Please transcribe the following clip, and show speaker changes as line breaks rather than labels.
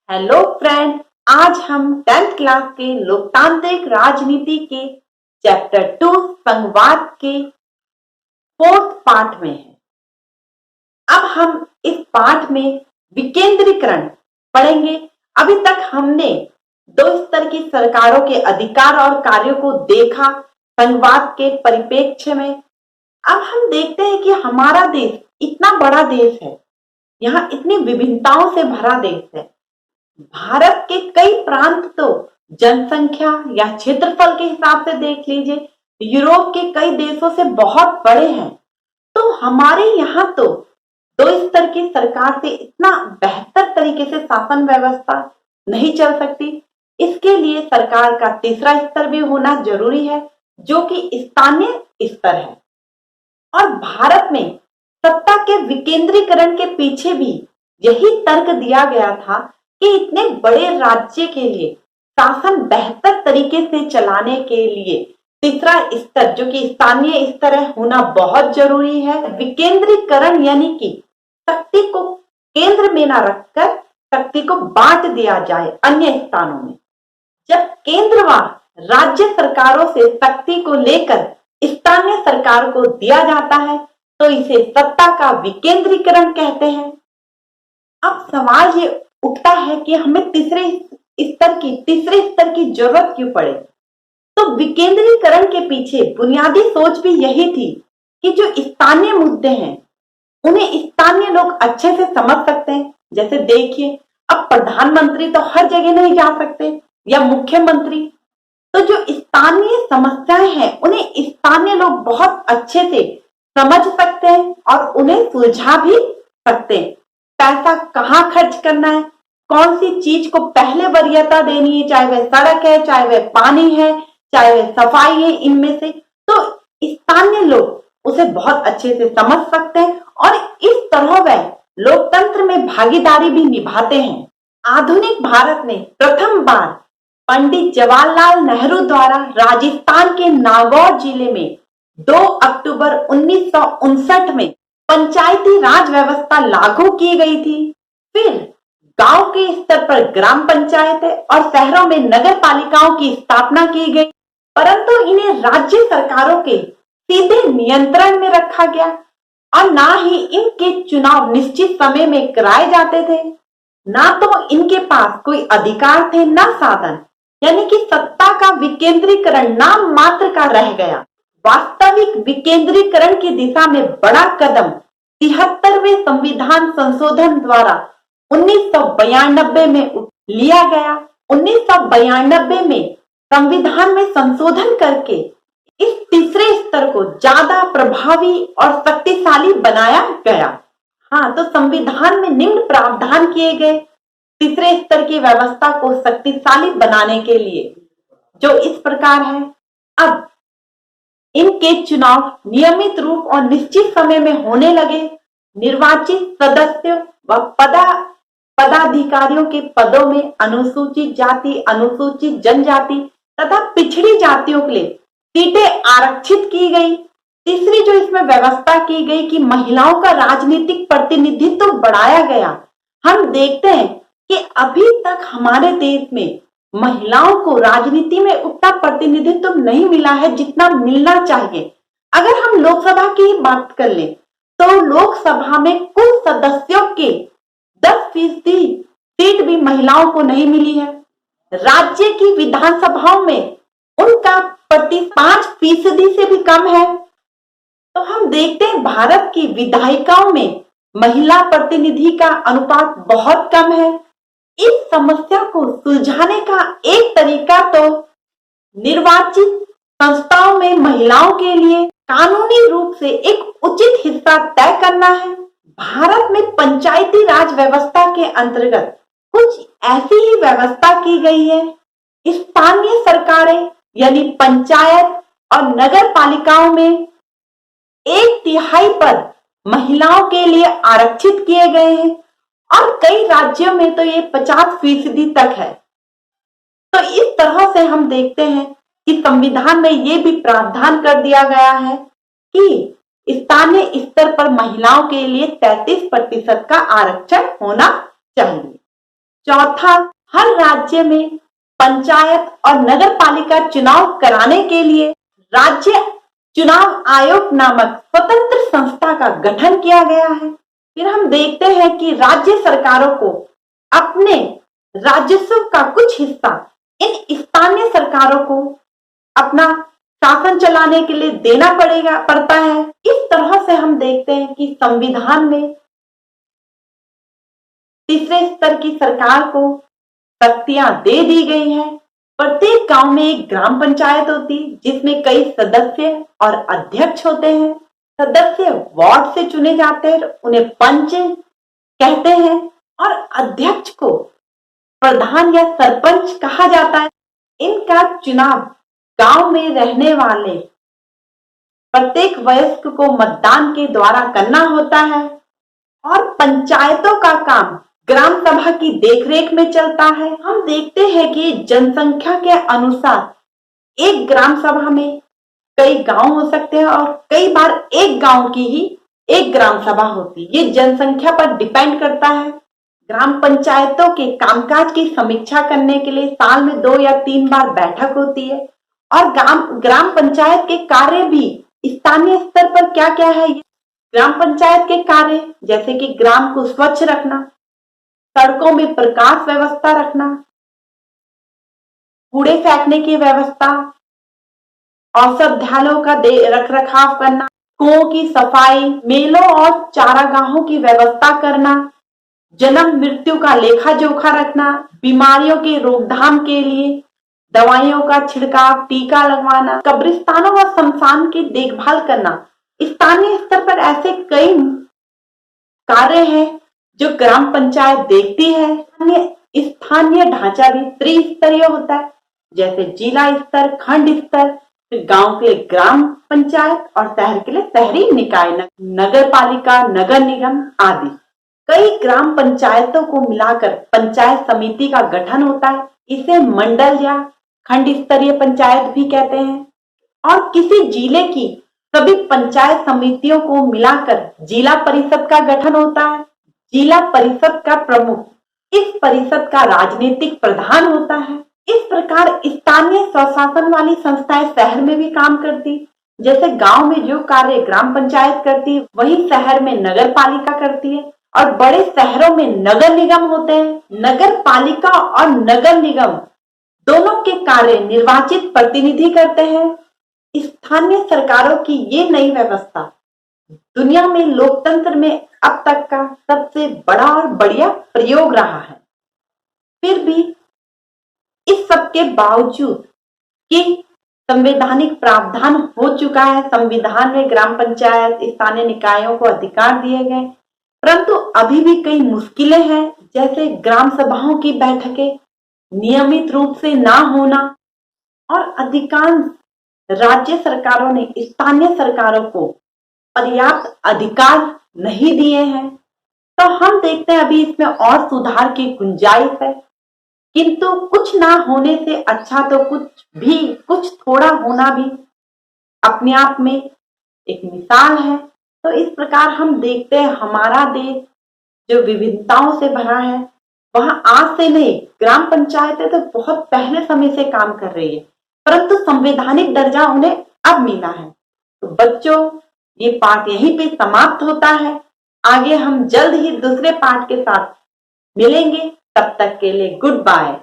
Hello friend. आज हम 10th class के लोकतांत्रिक राजनीति के चैप्टर 2 संघवाद के 4th पार्ट में हैं। अब हम इस पाठ में विकेंद्रीकरण पढ़ेंगे। अभी तक हमने दो स्तर की सरकारों के अधिकार और कार्यों को देखा संघवाद के परिप्रेक्ष्य में। अब हम देखते हैं कि हमारा देश इतना बड़ा देश है, यहाँ इतनी विभिन्नताओं से भरा देश है। भारत के कई प्रांत तो जनसंख्या या क्षेत्रफल के हिसाब से देख लीजिए यूरोप के कई देशों से बहुत बड़े हैं। तो हमारे यहाँ तो दो स्तर की सरकार से इतना बेहतर तरीके से शासन व्यवस्था नहीं चल सकती। इसके लिए सरकार का तीसरा स्तर भी होना जरूरी है, जो कि स्थानीय स्तर है। और भारत में सत्ता के विकेंद्रीकरण के पीछे भी यही तर्क दिया गया था कि इतने बड़े राज्य के लिए शासन बेहतर तरीके से चलाने के लिए तीसरा स्तर, जो कि स्थानीय स्तर है, होना बहुत जरूरी है। विकेंद्रीकरण यानी कि शक्ति को केंद्र में न रखकर शक्ति को बांट दिया जाए अन्य स्थानों में। जब केंद्र व राज्य सरकारों से शक्ति को लेकर स्थानीय सरकार को दिया जाता है तो इसे सत्ता का विकेंद्रीकरण कहते हैं। अब सवाल ये उठता है कि हमें तीसरे स्तर की जरूरत क्यों पड़े। तो विकेंद्रीकरण के पीछे बुनियादी सोच भी यही थी कि जो स्थानीय मुद्दे हैं उन्हें स्थानीय लोग अच्छे से समझ सकते हैं। जैसे देखिए, अब प्रधानमंत्री तो हर जगह नहीं जा सकते या मुख्यमंत्री, तो जो स्थानीय समस्याएं हैं उन्हें स्थानीय लोग बहुत अच्छे से समझ सकते हैं और उन्हें सुलझा भी सकते हैं। पैसा कहाँ खर्च करना है, कौन सी चीज को पहले वरीयता देनी है, चाहे वह सड़क है, चाहे वह पानी है, चाहे वह सफाई है, इनमें से तो स्थानीय लोग उसे बहुत अच्छे से समझ सकते हैं और इस तरह वह लोकतंत्र में भागीदारी भी निभाते हैं। आधुनिक भारत में प्रथम बार पंडित जवाहरलाल नेहरू द्वारा राजस्थान के नागौर जिले में 2 अक्टूबर 1959 में पंचायती राज व्यवस्था लागू की गई थी। फिर गांव के स्तर पर ग्राम पंचायतें और शहरों में नगर पालिकाओं की स्थापना की गई, परंतु इन्हें राज्य सरकारों के सीधे नियंत्रण में रखा गया और ना ही इनके चुनाव निश्चित समय में कराए जाते थे, ना तो इनके पास कोई अधिकार थे, ना साधन। यानी कि सत्ता का विकेंद्रीकरण नाम मात्र का रह गया। वास्तविक विकेंद्रीकरण की दिशा में बड़ा कदम 73वें संविधान संशोधन द्वारा 1992 में लिया गया। 1992 में संविधान में संशोधन करके इस तीसरे स्तर को ज्यादा प्रभावी और शक्तिशाली बनाया गया। हाँ, तो संविधान में निम्न प्रावधान किए गए तीसरे स्तर की व्यवस्था को शक्तिशाली बनाने के लिए, जो इस प्रकार है। अब इनके चुनाव नियमित रूप और निश्चित समय में होने लगे। निर्वाचित सदस्यों व पदाधिकारियों के पदों में अनुसूचित जाति, अनुसूचित जनजाति तथा पिछड़ी जातियों के लिए सीटें आरक्षित की गई। तीसरी जो इसमें व्यवस्था की गई कि महिलाओं का राजनीतिक प्रतिनिधित्व बढ़ाया गया। हम देखते हैं कि अभी तक हमारे देश में महिलाओं को राजनीति में उतना प्रतिनिधित्व नहीं मिला है जितना मिलना चाहिए। अगर हम लोकसभा की ही बात कर लें तो लोकसभा में कुल सदस्यों के 10% सीट भी महिलाओं को नहीं मिली है। राज्य की विधानसभाओं में उनका 5% से भी कम है। तो हम देखते हैं भारत की विधायिकाओं में महिला प्रतिनिधि का अनुपात बहुत कम है। इस समस्या को सुलझाने का एक तरीका तो निर्वाचित संस्थाओं में महिलाओं के लिए कानूनी रूप से एक उचित हिस्सा तय करना है। भारत में पंचायती राज व्यवस्था के अंतर्गत कुछ ऐसी ही व्यवस्था की गई है। स्थानीय सरकारें यानी पंचायत और नगर पालिकाओं में 1/3 पद महिलाओं के लिए आरक्षित किए गए हैं और कई राज्यों में तो ये 50% तक है। तो इस तरह से हम देखते हैं कि संविधान में ये भी प्रावधान कर दिया गया है कि स्थानीय स्तर पर महिलाओं के लिए 33% का आरक्षण होना चाहिए। चौथा, हर राज्य में पंचायत और नगर पालिका चुनाव कराने के लिए राज्य चुनाव आयोग नामक स्वतंत्र संस्था का गठन किया गया है। फिर हम देखते हैं कि राज्य सरकारों को अपने राजस्व का कुछ हिस्सा इन स्थानीय सरकारों को अपना शासन चलाने के लिए देना पड़ता है। इस तरह से हम देखते हैं कि संविधान में तीसरे स्तर की सरकार को शक्तियां दे दी गई हैं। प्रत्येक गांव में एक ग्राम पंचायत होती है जिसमें कई सदस्य और अध्यक्ष होते हैं। सदस्य वार्ड से चुने जाते हैं, उन्हें पंच कहते हैं, और अध्यक्ष को प्रधान या सरपंच कहा जाता है। इनका चुनाव गांव में रहने वाले प्रत्येक वयस्क को मतदान के द्वारा करना होता है। और पंचायतों का काम ग्राम सभा की देखरेख में चलता है। हम देखते हैं कि जनसंख्या के अनुसार एक ग्राम सभा में कई गांव हो सकते हैं और कई बार एक गांव की ही एक ग्राम सभा होती है। ये जनसंख्या पर डिपेंड करता है। ग्राम पंचायतों के कामकाज की समीक्षा करने के लिए साल में 2 या 3 बार बैठक होती है। और ग्राम पंचायत के कार्य भी स्थानीय स्तर पर क्या क्या है। ग्राम पंचायत के कार्य जैसे कि ग्राम को स्वच्छ रखना, सड़कों में प्रकाश व्यवस्था रखना, कूड़े फेंकने की व्यवस्था, औषधालयों का रख रखाव करना, कुओं की सफाई, मेलों और चारागाहों की व्यवस्था करना, जन्म मृत्यु का लेखा जोखा रखना, बीमारियों के रोकथाम के लिए दवाइयों का छिड़काव, टीका लगवाना, कब्रिस्तानों व शमशान की देखभाल करना। स्थानीय स्तर पर ऐसे कई कार्य हैं जो ग्राम पंचायत देखती है। स्थानीय ढांचा भी त्रिस्तरीय होता है, जैसे जिला स्तर, खंड स्तर, फिर गांव के लिए ग्राम पंचायत और शहर के लिए शहरी निकाय, नगर पालिका, नगर निगम आदि। कई ग्राम पंचायतों को मिलाकर पंचायत समिति का गठन होता है। इसे मंडल या खंड स्तरीय पंचायत भी कहते हैं। और किसी जिले की सभी पंचायत समितियों को मिलाकर जिला परिषद का गठन होता है। जिला परिषद का प्रमुख इस परिषद का राजनीतिक प्रधान होता है। इस प्रकार स्थानीय स्वशासन वाली संस्थाएं शहर में भी काम करती, जैसे गांव में जो कार्य ग्राम पंचायत करती है वही शहर में नगर पालिका करती है। और बड़े शहरों में नगर निगम होते हैं। नगर पालिका और नगर निगम दोनों के कार्य निर्वाचित प्रतिनिधि करते हैं। स्थानीय सरकारों की ये नई व्यवस्था दुनिया में लोकतंत्र में अब तक का सबसे बड़ा और बढ़िया प्रयोग रहा है। फिर भी इस सब के बावजूद कि संवैधानिक प्रावधान हो चुका है, संविधान में ग्राम पंचायत स्थानीय निकायों को अधिकार दिए गए, परंतु अभी भी कई मुश्किलें हैं, जैसे ग्राम सभाओं की बैठकें नियमित रूप से ना होना और अधिकांश राज्य सरकारों ने स्थानीय सरकारों को पर्याप्त अधिकार नहीं दिए हैं। तो हम देखते हैं अभी इसमें और सुधार की गुंजाइश है, किंतु कुछ ना होने से अच्छा तो कुछ थोड़ा होना भी अपने आप में एक मिसाल है। तो इस प्रकार हम देखते हैं हमारा देश जो विविधताओं से भरा है, वहां आज से नहीं, ग्राम पंचायतें तो बहुत पहले समय से काम कर रही है, परंतु संवैधानिक दर्जा उन्हें अब मिला है। तो बच्चों, ये पाठ यहीं पे समाप्त होता है। आगे हम जल्द ही दूसरे पाठ के साथ मिलेंगे। तब तक के लिए गुड बाय।